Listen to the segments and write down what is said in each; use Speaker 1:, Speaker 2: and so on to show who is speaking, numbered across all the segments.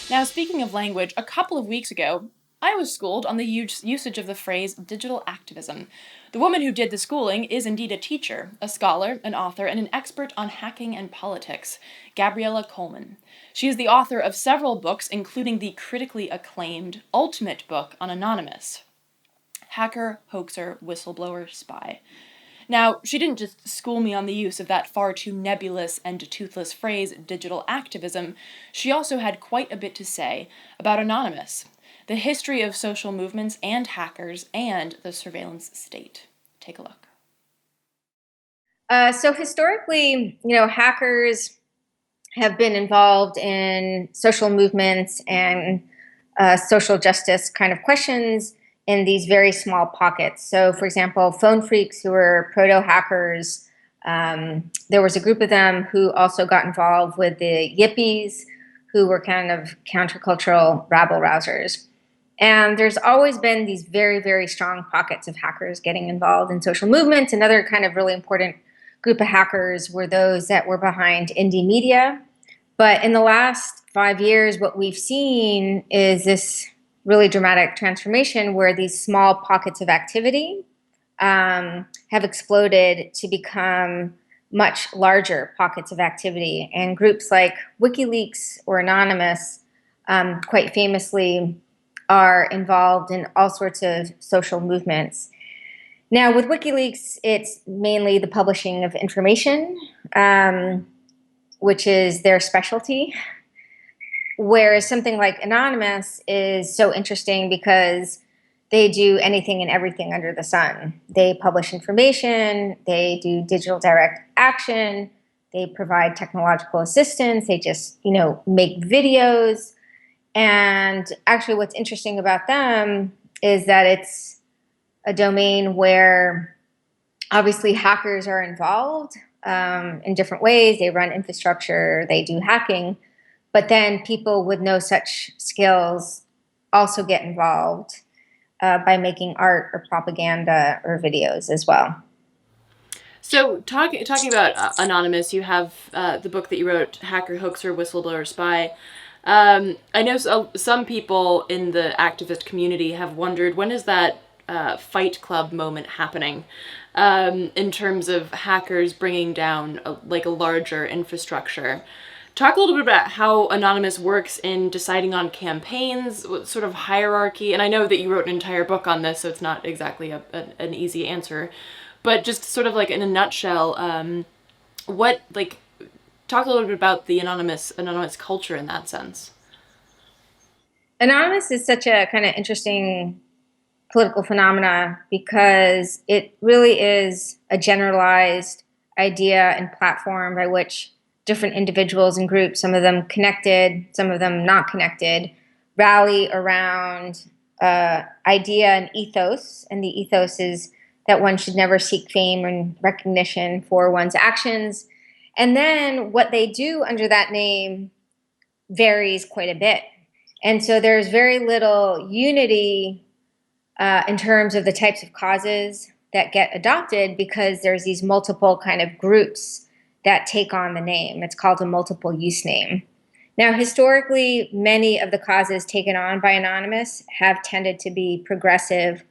Speaker 1: Now, speaking of language, a couple of weeks ago, I was schooled on the usage of the phrase digital activism. The woman who did the schooling is indeed a teacher, a scholar, an author, and an expert on hacking and politics, Gabriella Coleman. She is the author of several books, including the critically acclaimed ultimate book on Anonymous, Hacker, Hoaxer, Whistleblower, Spy. Now, she didn't just school me on the use of that far too nebulous and toothless phrase, digital activism, she also had quite a bit to say about Anonymous, the history of social movements and hackers, and the surveillance state. Take a look.
Speaker 2: So historically, hackers have been involved in social movements and social justice kind of questions in these very small pockets. So, for example, phone phreaks who were proto hackers, there was a group of them who also got involved with the yippies, who were kind of countercultural rabble rousers. And there's always been these very, very strong pockets of hackers getting involved in social movements. Another kind of really important group of hackers were those that were behind indie media. But in the last 5 years, what we've seen is this really dramatic transformation where these small pockets of activity have exploded to become much larger pockets of activity. And groups like WikiLeaks or Anonymous, quite famously, are involved in all sorts of social movements. Now, with WikiLeaks, it's mainly the publishing of information, which is their specialty. Whereas something like Anonymous is so interesting because they do anything and everything under the sun. They publish information, they do digital direct action, they provide technological assistance, they just, make videos. And actually, what's interesting about them is that it's a domain where obviously hackers are involved in different ways. They run infrastructure, they do hacking, but then people with no such skills also get involved by making art or propaganda or videos as well.
Speaker 1: So, talking about Anonymous, you have the book that you wrote, Hacker, Hoaxer, Whistleblower, Spy. I know some people in the activist community have wondered, when is that Fight Club moment happening, in terms of hackers bringing down a larger infrastructure. Talk a little bit about how Anonymous works in deciding on campaigns, what sort of hierarchy, and I know that you wrote an entire book on this, so it's not exactly an easy answer, but just sort of like in a nutshell, what, like, talk a little bit about the anonymous culture in that sense.
Speaker 2: Anonymous is such a kind of interesting political phenomena because it really is a generalized idea and platform by which different individuals and groups, some of them connected, some of them not connected, rally around idea and ethos. And the ethos is that one should never seek fame and recognition for one's actions. And then what they do under that name varies quite a bit. And so there's very little unity in terms of the types of causes that get adopted because there's these multiple kind of groups that take on the name. It's called a multiple use name. Now, historically, many of the causes taken on by Anonymous have tended to be progressive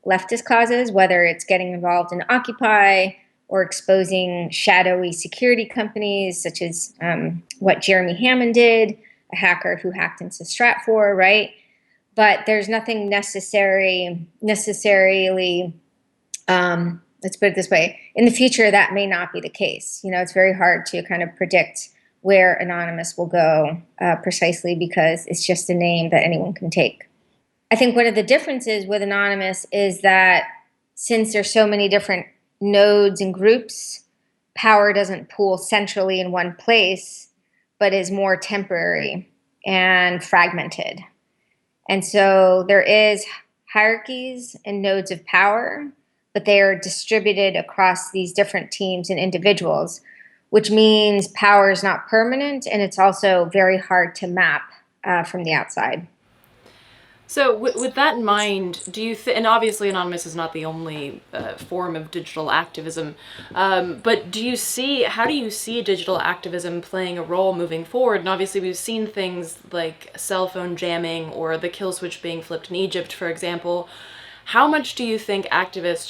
Speaker 2: leftist causes, whether it's getting involved in Occupy or exposing shadowy security companies, such as what Jeremy Hammond did, a hacker who hacked into Stratfor, right? But there's nothing necessarily, let's put it this way, in the future that may not be the case. It's very hard to kind of predict where Anonymous will go precisely because it's just a name that anyone can take. I think one of the differences with Anonymous is that since there's so many different nodes and groups, power doesn't pool centrally in one place, but is more temporary and fragmented. And so there is hierarchies and nodes of power, but they are distributed across these different teams and individuals, which means power is not permanent and it's also very hard to map from the outside.
Speaker 1: So, with that in mind, do you and obviously Anonymous is not the only form of digital activism, but how do you see digital activism playing a role moving forward? And obviously, we've seen things like cell phone jamming or the kill switch being flipped in Egypt, for example. How much importance do you think activists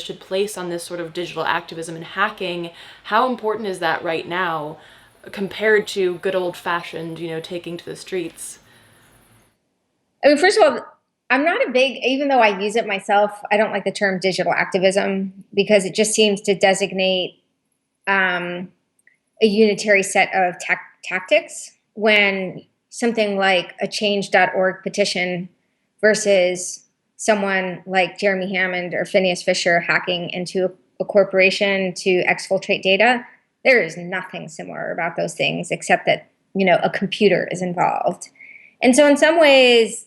Speaker 1: should place on this sort of digital activism and hacking? How important is that right now compared to good old fashioned, taking to the streets?
Speaker 2: I mean, first of all, I'm not a big, even though I use it myself, I don't like the term digital activism because it just seems to designate um, a unitary set of tactics when something like a change.org petition versus someone like Jeremy Hammond or Phineas Fisher hacking into a corporation to exfiltrate data, there is nothing similar about those things except that, a computer is involved. And so in some ways,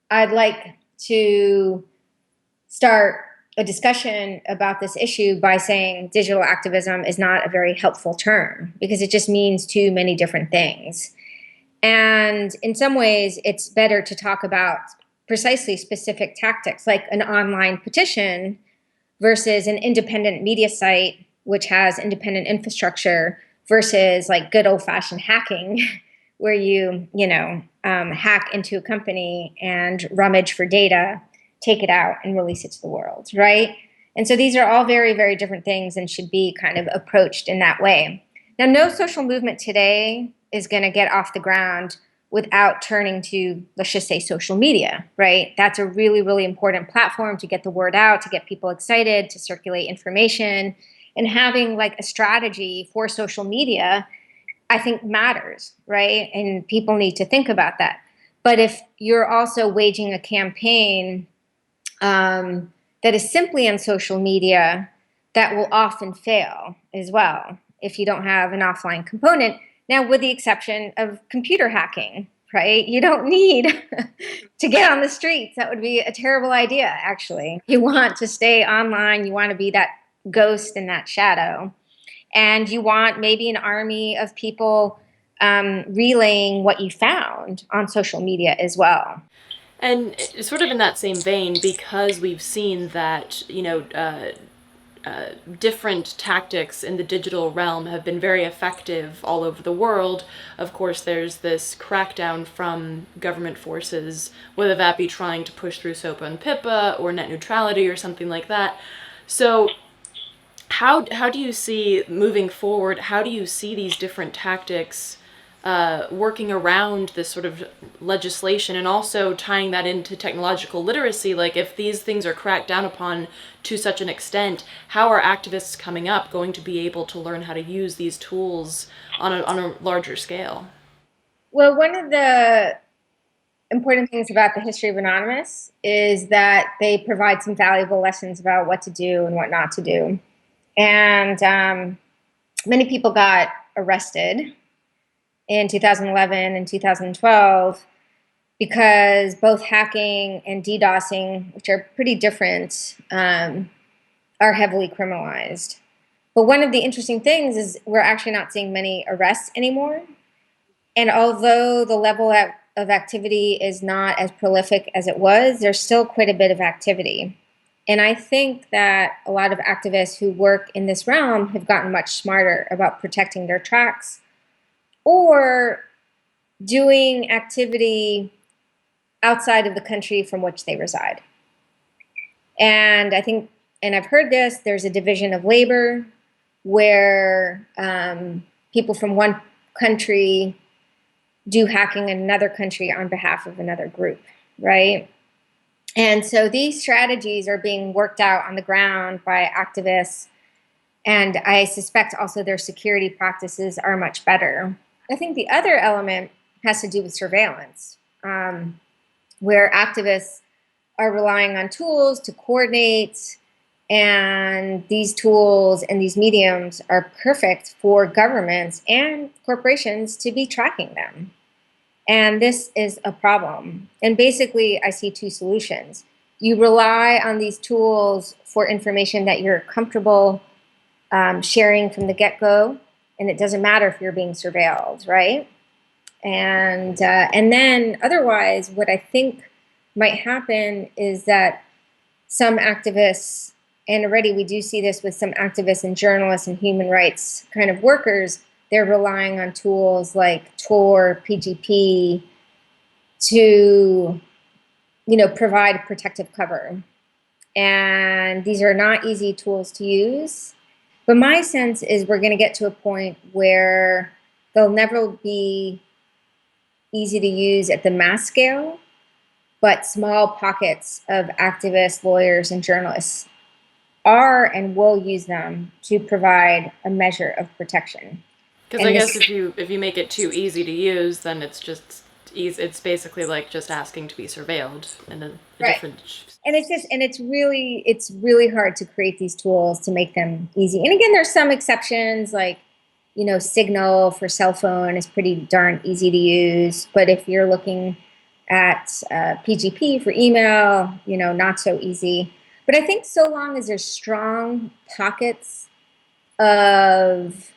Speaker 2: I'd like to start a discussion about this issue by saying digital activism is not a very helpful term because it just means too many different things. And in some ways, it's better to talk about precisely specific tactics like an online petition versus an independent media site, which has independent infrastructure, versus like good old fashioned hacking, where you hack into a company and rummage for data, take it out, and release it to the world, right? And so these are all very, very different things and should be kind of approached in that way. Now, no social movement today is going to get off the ground without turning to, let's just say, social media, right? That's a really, really important platform to get the word out, to get people excited, to circulate information. And having like a strategy for social media, I think matters, right? And people need to think about that. But if you're also waging a campaign that is simply on social media, that will often fail as well if you don't have an offline component. Now, with the exception of computer hacking, right? You don't need to get on the streets. That would be a terrible idea, actually. You want to stay online, you want to be that ghost in that shadow. And you want maybe an army of people relaying what you found on social media as well.
Speaker 1: And sort of in that same vein, because we've seen that, different tactics in the digital realm have been very effective all over the world. Of course, there's this crackdown from government forces, whether that be trying to push through SOPA and PIPA or net neutrality or something like that. So, how do you see moving forward? How do you see these different tactics working around this sort of legislation and also tying that into technological literacy? Like, if these things are cracked down upon to such an extent, how are activists coming up going to be able to learn how to use these tools on a larger scale?
Speaker 2: Well, one of the important things about the history of Anonymous is that they provide some valuable lessons about what to do and what not to do. And many people got arrested in 2011 and 2012 because both hacking and DDoSing, which are pretty different, are heavily criminalized. But one of the interesting things is we're actually not seeing many arrests anymore. And although the level of activity is not as prolific as it was, there's still quite a bit of activity. And I think that a lot of activists who work in this realm have gotten much smarter about protecting their tracks or doing activity outside of the country from which they reside. And I think, and I've heard this, there's a division of labor where people from one country do hacking in another country on behalf of another group, right? And so these strategies are being worked out on the ground by activists, and I suspect also their security practices are much better. I think the other element has to do with surveillance, where activists are relying on tools to coordinate, and these tools and these mediums are perfect for governments and corporations to be tracking them. And this is a problem. And basically, I see two solutions. You rely on these tools for information that you're comfortable sharing from the get-go, and it doesn't matter if you're being surveilled, right? And then otherwise, what I think might happen is that some activists, and already we do see this with some activists and journalists and human rights kind of workers, they're relying on tools like Tor, PGP to, provide protective cover. And these are not easy tools to use. But my sense is we're going to get to a point where they'll never be easy to use at the mass scale, but small pockets of activists, lawyers, and journalists are and will use them to provide a measure of protection.
Speaker 1: Because I
Speaker 2: And
Speaker 1: guess
Speaker 2: this,
Speaker 1: if you make it too easy to use, then it's just easy. It's basically like just asking to be surveilled in a
Speaker 2: right.
Speaker 1: different.
Speaker 2: And it's really hard to create these tools to make them easy. And again, there's some exceptions, like, Signal for cell phone is pretty darn easy to use. But if you're looking at PGP for email, not so easy. But I think so long as there's strong pockets of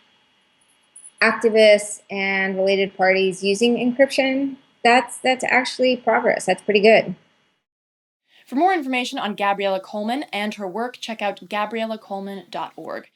Speaker 2: activists and related parties using encryption, that's actually progress. That's pretty good.
Speaker 1: For more information on Gabriella Coleman and her work, check out GabriellaColeman.org.